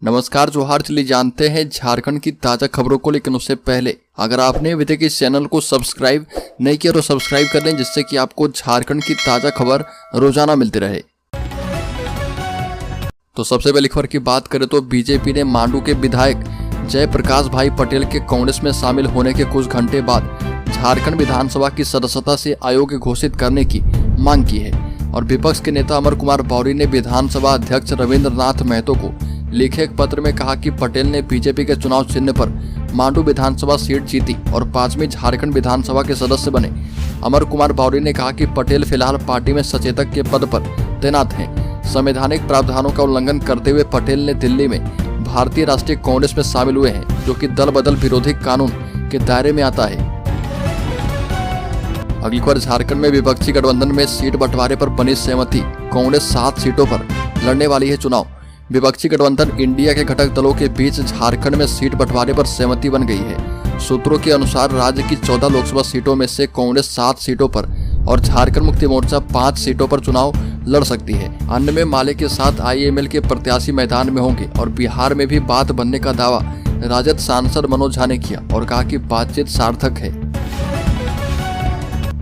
नमस्कार जोहार। चलिए जानते हैं झारखंड की ताज़ा खबरों को, लेकिन उससे पहले अगर आपने अभी तक इस चैनल को सब्सक्राइब नहीं किया तो सब्सक्राइब कर लें, जिससे कि आपको झारखंड की ताज़ा खबर रोजाना मिलती रहे। तो सबसे पहले खबर की बात करें तो बीजेपी ने मांडू के विधायक जयप्रकाश भाई पटेल के कांग्रेस में शामिल होने के कुछ घंटे बाद झारखंड विधानसभा की सदस्यता से अयोग्य घोषित करने की मांग की है। और विपक्ष के नेता अमर कुमार बौरी ने विधानसभा अध्यक्ष रविंद्रनाथ महतो को लिखे एक पत्र में कहा कि पटेल ने बीजेपी के चुनाव चिन्ह पर मांडू विधानसभा सीट जीती और 5वीं झारखंड विधानसभा के सदस्य बने। अमर कुमार बौरी ने कहा कि पटेल फिलहाल पार्टी में सचेतक के पद पर तैनात हैं। संवैधानिक प्रावधानों का उल्लंघन करते हुए पटेल ने दिल्ली में भारतीय राष्ट्रीय कांग्रेस में शामिल हुए हैं, जो कि दल बदल विरोधी कानून के दायरे में आता है। अगली खबर, झारखंड में विपक्षी गठबंधन में सीट बंटवारे पर बनी सहमति। कांग्रेस 7 सीटों पर लड़ने वाली है चुनाव। विपक्षी गठबंधन इंडिया के घटक दलों के बीच झारखंड में सीट बंटवारे पर सहमति बन गई है। सूत्रों के अनुसार राज्य की 14 लोकसभा सीटों में से कांग्रेस 7 सीटों पर और झारखंड मुक्ति मोर्चा 5 सीटों पर चुनाव लड़ सकती है। अन्य में माले के साथ IML के प्रत्याशी मैदान में होंगे। और बिहार में भी बात बनने का दावा राजद सांसद मनोज झा ने किया और कहा कि बातचीत सार्थक है।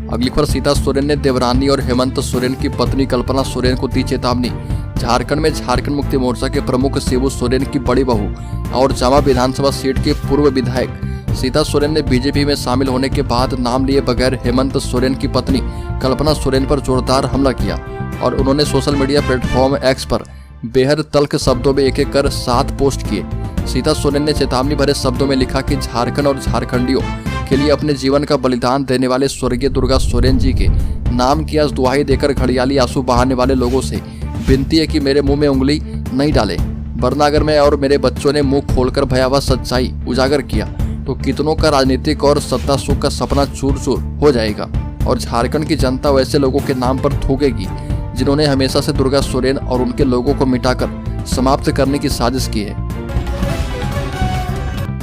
अगली खबर, सीता सोरेन ने देवरानी और हेमंत सोरेन की पत्नी कल्पना सोरेन को दी चेतावनी। झारखंड में झारखंड मुक्ति मोर्चा के प्रमुख शिबू सोरेन की बड़ी बहू और जामा विधानसभा सीट के पूर्व विधायक सीता सोरेन ने बीजेपी में शामिल होने के बाद नाम लिए बगैर हेमंत सोरेन की पत्नी कल्पना सोरेन पर जोरदार हमला किया। और उन्होंने सोशल मीडिया प्लेटफॉर्म एक्स पर बेहद तल्ख शब्दों में एक एक कर 7 पोस्ट किए। सीता सोरेन ने चेतावनी भरे शब्दों में लिखा कि झारखंड और झारखंडियों के लिए अपने जीवन का बलिदान देने वाले स्वर्गीय दुर्गा सोरेन जी के नाम की आज दुहाई देकर घड़ियाली आंसू बहाने वाले लोगों से विनती है कि मेरे मुंह में उंगली नहीं डालें, वरना अगर मैं और मेरे बच्चों ने मुंह खोलकर भयावह सच्चाई उजागर किया तो कितनों का राजनीतिक और सत्ता सुख का सपना चूर चूर हो जाएगा। और झारखंड की जनता वैसे लोगों के नाम पर थूकेगी जिन्होंने हमेशा से दुर्गा सोरेन और उनके लोगों को मिटाकर समाप्त करने की साजिश की है।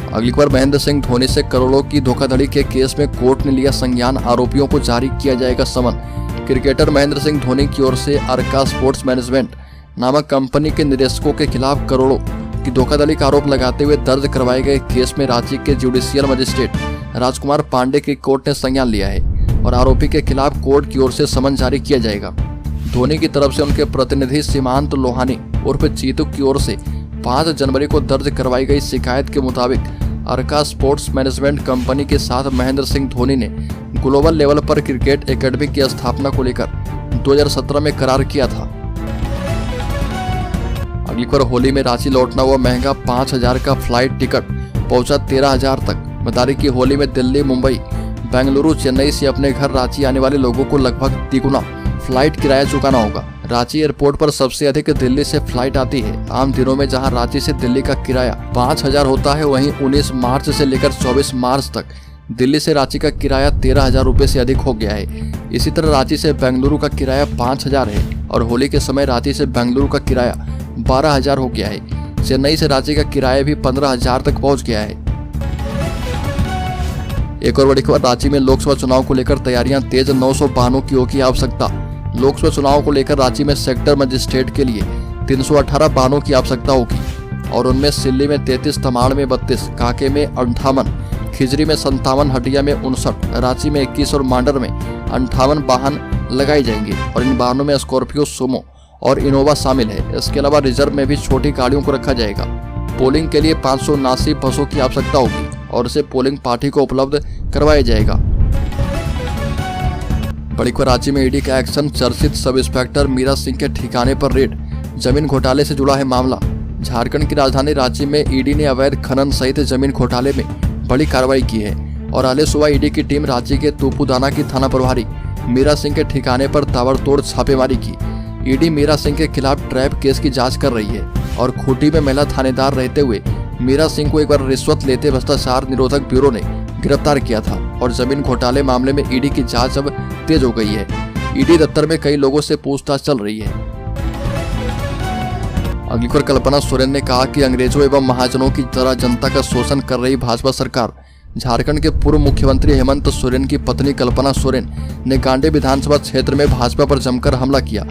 अगली बार महेंद्र सिंह धोनी से करोड़ों की धोखाधड़ी के केस में कोर्ट ने लिया संज्ञान। आरोपियों को जारी किया जाएगा समन। क्रिकेटर महेंद्र सिंह धोनी की ओर से अर्का स्पोर्ट्स मैनेजमेंट नामक कंपनी के निदेशकों के खिलाफ करोड़ों की धोखाधड़ी का आरोप लगाते हुए दर्ज करवाए गए केस में रांची के जुडिशियल मजिस्ट्रेट राजकुमार पांडे की कोर्ट ने संज्ञान लिया है और आरोपी के खिलाफ कोर्ट की ओर से समन जारी किया जाएगा। धोनी की तरफ से उनके प्रतिनिधि सीमांत लोहानी उर्फ चीतू की ओर से 5 जनवरी को दर्ज करवाई गई शिकायत के मुताबिक अर्का स्पोर्ट्स मैनेजमेंट कंपनी के साथ महेंद्र सिंह धोनी ने ग्लोबल लेवल पर क्रिकेट एकेडमी की स्थापना को लेकर 2017 में करार किया था। अगली बार, होली में रांची लौटना हुआ महंगा। 5,000 का फ्लाइट टिकट पहुंचा 13,000 तक। बता दें कि होली में दिल्ली, मुंबई, बेंगलुरु, चेन्नई से अपने घर रांची आने वाले लोगों को लगभग 3 गुना फ्लाइट किराया चुकाना होगा। रांची एयरपोर्ट पर सबसे अधिक दिल्ली से फ्लाइट आती है। आम दिनों में जहां रांची से दिल्ली का किराया 5,000 होता है, वहीं 19 मार्च से लेकर 24 मार्च तक दिल्ली से रांची का किराया 13,000 रुपये से अधिक हो गया है। इसी तरह रांची से बेंगलुरु का किराया 5,000 है और होली के समय रांची से बेंगलुरु का किराया 12,000 हो गया है। चेन्नई से रांची का किराया भी 15,000 तक पहुँच गया है। एक और बड़ी खबर, रांची में लोकसभा चुनाव को लेकर तैयारियां तेज। 900 वाहनों की होगी आवश्यकता। लोकसभा चुनाव को लेकर रांची में सेक्टर मजिस्ट्रेट के लिए 318 वाहनों की आवश्यकता होगी और उनमें सिल्ली में 33, तमाड़ में 32, कांके में 58, खिजरी में 57, हटिया में 59, रांची में 21 और मांडर में 58 वाहन लगाए जाएंगे। और इन वाहनों में स्कॉर्पियो, सुमो और इनोवा शामिल है। इसके अलावा रिजर्व में भी छोटी गाड़ियों को रखा जाएगा। पोलिंग के लिए 579 बसों की आवश्यकता होगी और इसे पोलिंग पार्टी को उपलब्ध करवाया जाएगा। बड़ी खबर, रांची में ईडी का एक्शन। चर्चित सब इंस्पेक्टर मीरा सिंह के ठिकाने पर रेड। जमीन घोटाले से जुड़ा है मामला। झारखंड की राजधानी रांची में ईडी ने अवैध खनन सहित जमीन घोटाले में बड़ी कार्रवाई की है और हाल सुबह ईडी की टीम रांची के तूपुदाना की थाना प्रभारी मीरा सिंह के ठिकाने पर ताबड़तोड़ छापेमारी की। ईडी मीरा सिंह के खिलाफ ट्रैप केस की जांच कर रही है और खूंटी में महिला थानेदार रहते हुए मीरा सिंह को एक बार रिश्वत लेते भ्रष्टाचार निरोधक ब्यूरो ने गिरफ्तार किया था। और जमीन घोटाले मामले में ईडी की जांच अब तेज हो गई है। ईडी दफ्तर में कई लोगों से पूछताछ चल रही है। अगली खबर, कल्पना सोरेन ने कहा कि अंग्रेजों एवं महाजनों की तरह जनता का शोषण कर रही भाजपा सरकार। झारखंड के पूर्व मुख्यमंत्री हेमंत सोरेन की पत्नी कल्पना सोरेन ने गांडे विधानसभा क्षेत्र में भाजपा पर जमकर हमला किया।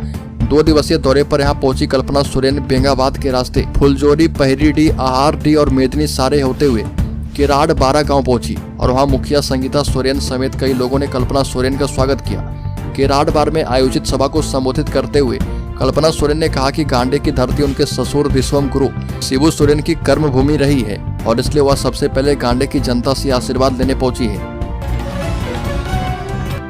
2 दिवसीय दौरे पर यहाँ पहुंची कल्पना सोरेन बेंगाबाद के रास्ते फुलजोरी, पहरीडी, आहारडी और मेदनी सारे होते हुए केराड़ 12 गांव पहुंची और वहां मुखिया संगीता सोरेन समेत कई लोगों ने कल्पना सोरेन का स्वागत किया। केराड़ बार में आयोजित सभा को संबोधित करते हुए कल्पना सोरेन ने कहा कि गांडे की धरती उनके ससुर विश्वम गुरु शिबू सोरेन की कर्म भूमि रही है और इसलिए वह सबसे पहले गांडे की जनता से आशीर्वाद लेने पहुंची है।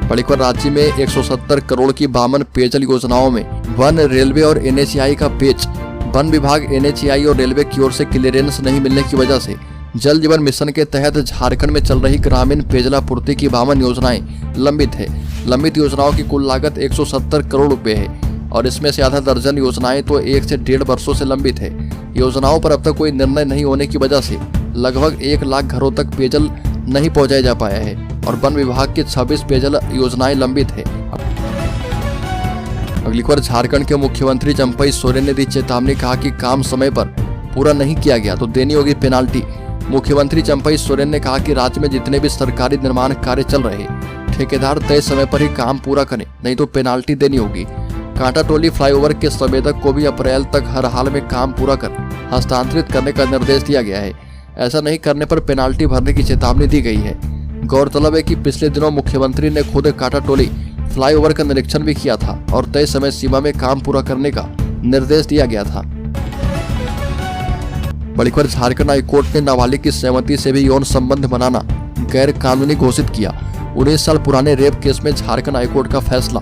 पलिकर राज्य में 170 करोड़ की 52 पेयजल योजनाओं में वन, रेलवे और NHAI का पेच। वन विभाग, NHAI और रेलवे की ओर से क्लियरेंस नहीं मिलने की वजह से जल जीवन मिशन के तहत झारखंड में चल रही ग्रामीण पेयजलापूर्ति की 52 योजनाएं लंबित है। लंबित योजनाओं की कुल लागत 170 करोड़ रुपए है और इसमें से आधा दर्जन योजनाएं तो 1 से 1.5 वर्षों से लंबित है। योजनाओं पर अब तक कोई निर्णय नहीं होने की वजह से लगभग 1 लाख घरों तक पेयजल नहीं पहुंचाया जा पाया है और वन विभाग की 26 पेयजल योजनाएं लंबित है। अगली बार झारखंड के मुख्यमंत्री चंपई सोरेन ने दी चेतावनी, कहा कि काम समय पर पूरा नहीं किया गया तो देनी होगी पेनाल्टी। मुख्यमंत्री चंपई सोरेन ने कहा कि राज्य में जितने भी सरकारी निर्माण कार्य चल रहे, ठेकेदार तय समय पर ही काम पूरा करें, नहीं तो पेनाल्टी देनी होगी। कांटा टोली फ्लाईओवर के संवेदक को भी अप्रैल तक हर हाल में काम पूरा कर हस्तांतरित करने का निर्देश दिया गया है। ऐसा नहीं करने पर पेनाल्टी भरने की चेतावनी दी गई है। गौरतलब है कि पिछले दिनों मुख्यमंत्री ने खुद कांटा टोली फ्लाईओवर का निरीक्षण भी किया था और तय समय सीमा में काम पूरा करने का निर्देश दिया गया था। बड़ीखबर झारखंड हाईकोर्ट ने नाबालिग की सहमति से भी यौन संबंध बनाना गैर कानूनी घोषित किया। 19 साल पुराने रेप केस में झारखंड हाईकोर्ट का फैसला।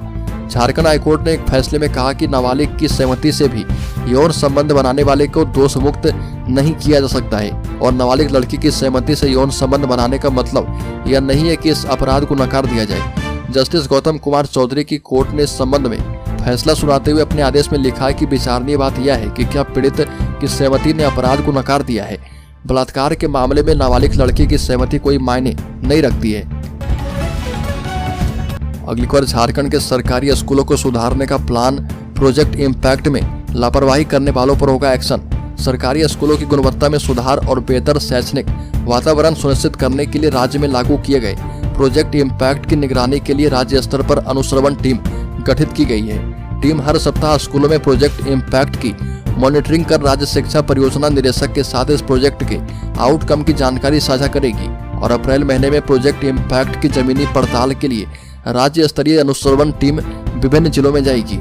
झारखंड हाईकोर्ट ने एक फैसले में कहा कि नाबालिग की सहमति से भी यौन संबंध बनाने वाले को दोष मुक्त नहीं किया जा सकता है और नाबालिग लड़की की सहमति से यौन संबंध बनाने का मतलब यह नहीं है कि इस अपराध को नकार दिया जाए। जस्टिस गौतम कुमार चौधरी की कोर्ट ने इस संबंध में फैसला सुनाते हुए अपने आदेश में लिखा है कि विचारणीय बात यह है कि क्या पीड़ित की सहमति ने अपराध को नकार दिया है। बलात्कार के मामले में नाबालिग लड़की की सहमति कोई मायने नहीं रखती है। अगली बार झारखंड के सरकारी स्कूलों को सुधारने का प्लान। प्रोजेक्ट इम्पैक्ट में लापरवाही करने वालों पर होगा एक्शन। सरकारी स्कूलों की गुणवत्ता में सुधार और बेहतर शैक्षणिक वातावरण सुनिश्चित करने के लिए राज्य में लागू किए गए प्रोजेक्ट इम्पैक्ट की निगरानी के लिए राज्य स्तर पर अनुश्रवण टीम गठित की गई है। टीम हर सप्ताह स्कूलों में प्रोजेक्ट इम्पैक्ट की मॉनिटरिंग कर राज्य शिक्षा परियोजना निदेशक के साथ इस प्रोजेक्ट के आउटकम की जानकारी साझा करेगी और अप्रैल महीने में प्रोजेक्ट इम्पैक्ट की जमीनी पड़ताल के लिए राज्य स्तरीय अनुश्रवण टीम विभिन्न जिलों में जाएगी।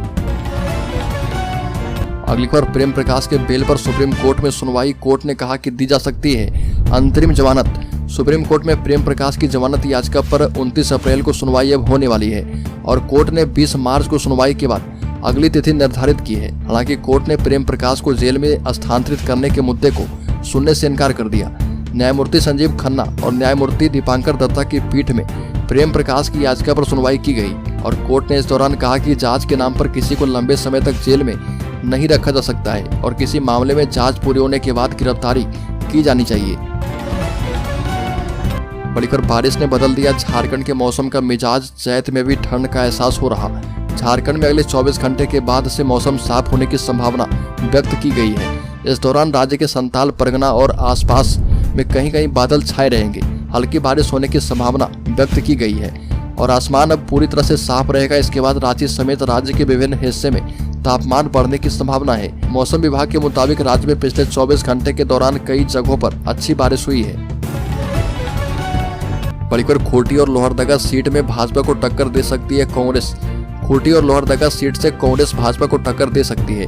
अगली बार प्रेम प्रकाश के बेल पर सुप्रीम कोर्ट में सुनवाई। कोर्ट ने कहा कि दी जा सकती है अंतरिम जमानत। सुप्रीम कोर्ट में प्रेम प्रकाश की जमानत याचिका पर 29 अप्रैल को सुनवाई अब होने वाली है और कोर्ट ने 20 मार्च को सुनवाई के बाद अगली तिथि निर्धारित की है। हालांकि कोर्ट ने प्रेम प्रकाश को जेल में स्थानांतरित करने के मुद्दे को सुनने से इनकार कर दिया। न्यायमूर्ति संजीव खन्ना और न्यायमूर्ति दीपांकर दत्ता की पीठ में प्रेम प्रकाश की याचिका पर सुनवाई की गई और कोर्ट ने इस दौरान कहा कि जांच के नाम पर किसी को लंबे समय तक जेल में नहीं रखा जा सकता है और किसी मामले में जांच पूरी होने के बाद गिरफ्तारी की जानी चाहिए। बढ़कर बारिश ने बदल दिया झारखंड के मौसम का मिजाज। चैत में भी ठंड का एहसास हो रहा। झारखंड में अगले 24 घंटे के बाद से मौसम साफ होने की संभावना व्यक्त की गई है। इस दौरान राज्य के संताल परगना और आसपास में कहीं कहीं बादल छाए रहेंगे। हल्की बारिश होने की संभावना व्यक्त की गई है और आसमान अब पूरी तरह से साफ रहेगा। इसके बाद रांची समेत राज्य के विभिन्न हिस्से में तापमान बढ़ने की संभावना है। मौसम विभाग के मुताबिक राज्य में पिछले 24 घंटे के दौरान कई जगहों पर अच्छी बारिश हुई है। बढ़कर खूंटी और लोहरदगा सीट में भाजपा को टक्कर दे सकती है कांग्रेस। खूंटी और लोहरदगा सीट से कांग्रेस भाजपा को टक्कर दे सकती है।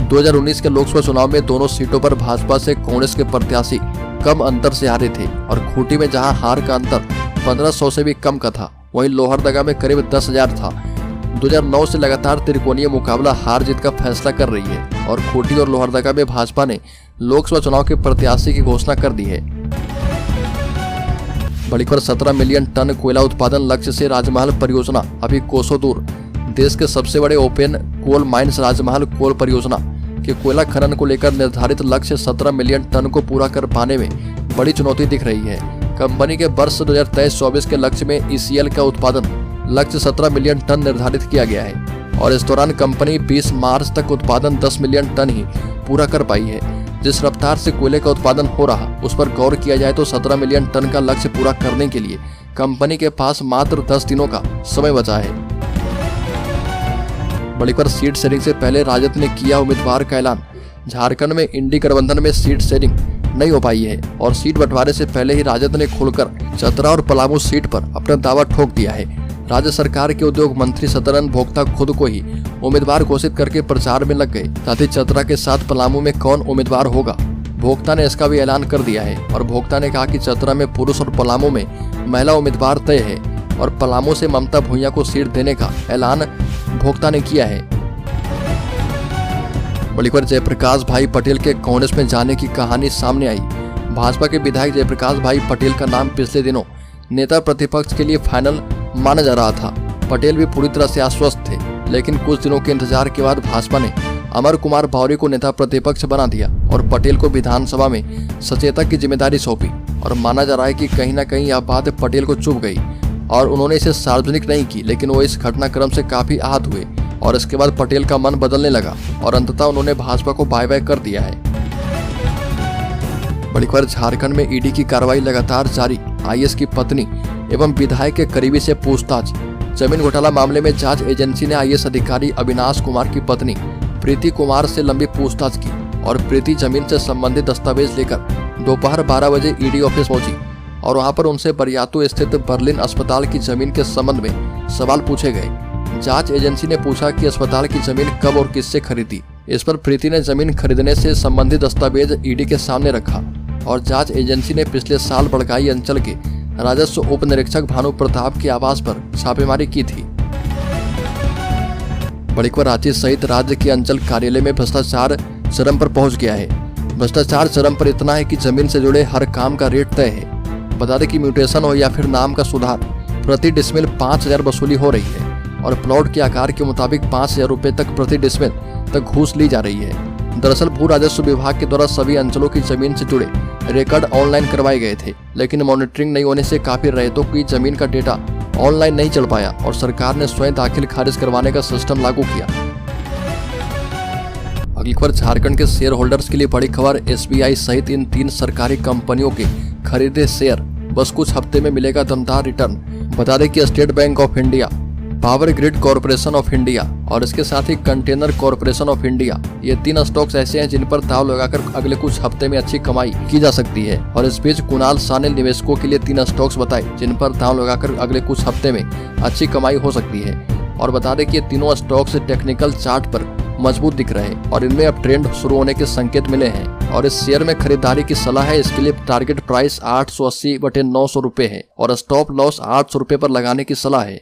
2019 के लोकसभा चुनाव में दोनों सीटों पर भाजपा से कांग्रेस के प्रत्याशी कम अंतर से हारे थे और खूंटी में जहां हार का अंतर 1500 से भी कम का था, वहीं लोहरदगा में करीब 10,000 था। 2009 से लगातार त्रिकोणीय मुकाबला हार जीत का फैसला कर रही है और खूंटी और लोहरदगा में भाजपा ने लोकसभा चुनाव के प्रत्याशी की घोषणा कर दी है। बढ़कर 17 मिलियन टन कोयला उत्पादन लक्ष्य से राजमहल परियोजना अभी कोसों दूर। देश के सबसे बड़े ओपन कोल माइंस राजमहल कोल परियोजना के कोयला खनन को लेकर निर्धारित लक्ष्य 17 मिलियन टन को पूरा कर पाने में बड़ी चुनौती दिख रही है। कंपनी के वर्ष 2023-24 के लक्ष्य में ECL का उत्पादन लक्ष्य 17 मिलियन टन निर्धारित किया गया है और इस दौरान कंपनी 20 मार्च तक उत्पादन 10 मिलियन टन ही पूरा कर पाई है। जिस रफ्तार से कोयले का उत्पादन हो रहा उस पर गौर किया जाए तो 17 मिलियन टन का लक्ष्य पूरा करने के लिए कंपनी के पास मात्र 10 दिनों का समय बचा है। बड़ी खबर सीट शेयरिंग से पहले राजद ने किया उम्मीदवार का ऐलान। झारखंड में इंडी गठबंधन में सीट शेयरिंग नहीं हो पाई है और सीट बंटवारे से पहले ही राजद ने खुलकर चतरा और पलामू सीट पर अपना दावा ठोक दिया है। राज्य सरकार के उद्योग मंत्री सदानंद भोक्ता खुद को ही उम्मीदवार घोषित करके प्रचार में लग गए। साथ ही चतरा के साथ पलामू में कौन उम्मीदवार होगा, भोक्ता ने इसका भी ऐलान कर दिया है। और भोक्ता ने कहा कि चतरा में पुरुष और पलामू में महिला उम्मीदवार तय है और पलामू से ममता भुइयां को सीट देने का ऐलान भोक्ता ने किया है। बड़ी खबर जयप्रकाश भाई पटेल के कांग्रेस में जाने की कहानी सामने आई। भाजपा के विधायक जयप्रकाश भाई पटेल का नाम पिछले दिनों नेता प्रतिपक्ष के लिए फाइनल माना जा रहा था। पटेल भी पूरी तरह से आश्वस्त थे, लेकिन कुछ दिनों के इंतजार के बाद भाजपा ने अमर कुमार भावरी को नेता प्रतिपक्ष बना दिया और पटेल को विधानसभा में सचेतक की जिम्मेदारी सौंपी। और माना जा रहा है कि कहीं न कहीं यह बात पटेल को चुभ गई और उन्होंने इसे सार्वजनिक नहीं की, लेकिन वो इस घटनाक्रम से काफी आहत हुए और इसके बाद पटेल का मन बदलने लगा और अंततः उन्होंने भाजपा को बाय बाय कर दिया है। बड़ी खबर झारखंड में ईडी की कार्रवाई लगातार जारी। आईएएस की पत्नी एवं विधायक के करीबी से पूछताछ। जमीन घोटाला मामले में जांच एजेंसी ने आईएएस अधिकारी अविनाश कुमार की पत्नी प्रीति कुमार से लंबी पूछताछ की और प्रीति जमीन से संबंधित दस्तावेज लेकर दोपहर 12 बजे ईडी ऑफिस पहुंची और वहां पर उनसे बरियातू स्थित बर्लिन अस्पताल की जमीन के संबंध में सवाल पूछे गए। जांच एजेंसी ने पूछा कि अस्पताल की जमीन कब और किससे खरीदी। इस पर प्रीति ने जमीन खरीदने से संबंधित दस्तावेज ईडी के सामने रखा और जांच एजेंसी ने पिछले साल बड़काई अंचल के राजस्व उप निरीक्षक भानु प्रताप के आवास पर छापेमारी की थी। बड़ी खबर रांची सहित राज्य के अंचल कार्यालय में भ्रष्टाचार चरम पर पहुंच गया है। भ्रष्टाचार चरम पर इतना है कि जमीन से जुड़े हर काम का रेट तय है। बता दें कि म्यूटेशन हो या फिर नाम का सुधार, प्रति डिसमिल 5,000 वसूली हो रही है और प्लॉट के आकार के मुताबिक 5,000 रुपए तक प्रति डिसमिल तक घूस ली जा रही है। दरअसल भू राजस्व विभाग के द्वारा सभी अंचलों की जमीन से जुड़े रिकॉर्ड ऑनलाइन करवाए गए थे, लेकिन मॉनिटरिंग नहीं होने से काफी रैयतों की जमीन का डेटा ऑनलाइन नहीं चल पाया और सरकार ने स्वयं दाखिल खारिज करवाने का सिस्टम लागू किया। अगली खबर झारखंड के शेयर होल्डर्स के लिए बड़ी खबर। एसबीआई सहित इन 3 सरकारी कंपनियों के खरीदे शेयर बस कुछ हफ्ते में मिलेगा दमदार रिटर्न। बता दें कि state bank of India, power grid corporation of India और इसके साथ ही कंटेनर कॉर्पोरेशन ऑफ इंडिया, ये 3 स्टॉक्स ऐसे हैं जिन पर दांव लगाकर अगले कुछ हफ्ते में अच्छी कमाई की जा सकती है। और इस बीच कुणाल शाह ने निवेशकों के लिए 3 स्टॉक्स बताए जिन पर दांव लगाकर अगले कुछ हफ्ते में अच्छी कमाई हो सकती है। और बता दें कि ये तीनों स्टॉक्स टेक्निकल चार्ट पर मजबूत दिख रहे हैं और इनमें अब ट्रेंड शुरू होने के संकेत मिले हैं। और इस शेयर में खरीदारी की सलाह है। इसके लिए टारगेट प्राइस 880/900 रुपए है और स्टॉप लॉस 800 रुपए पर लगाने की सलाह है।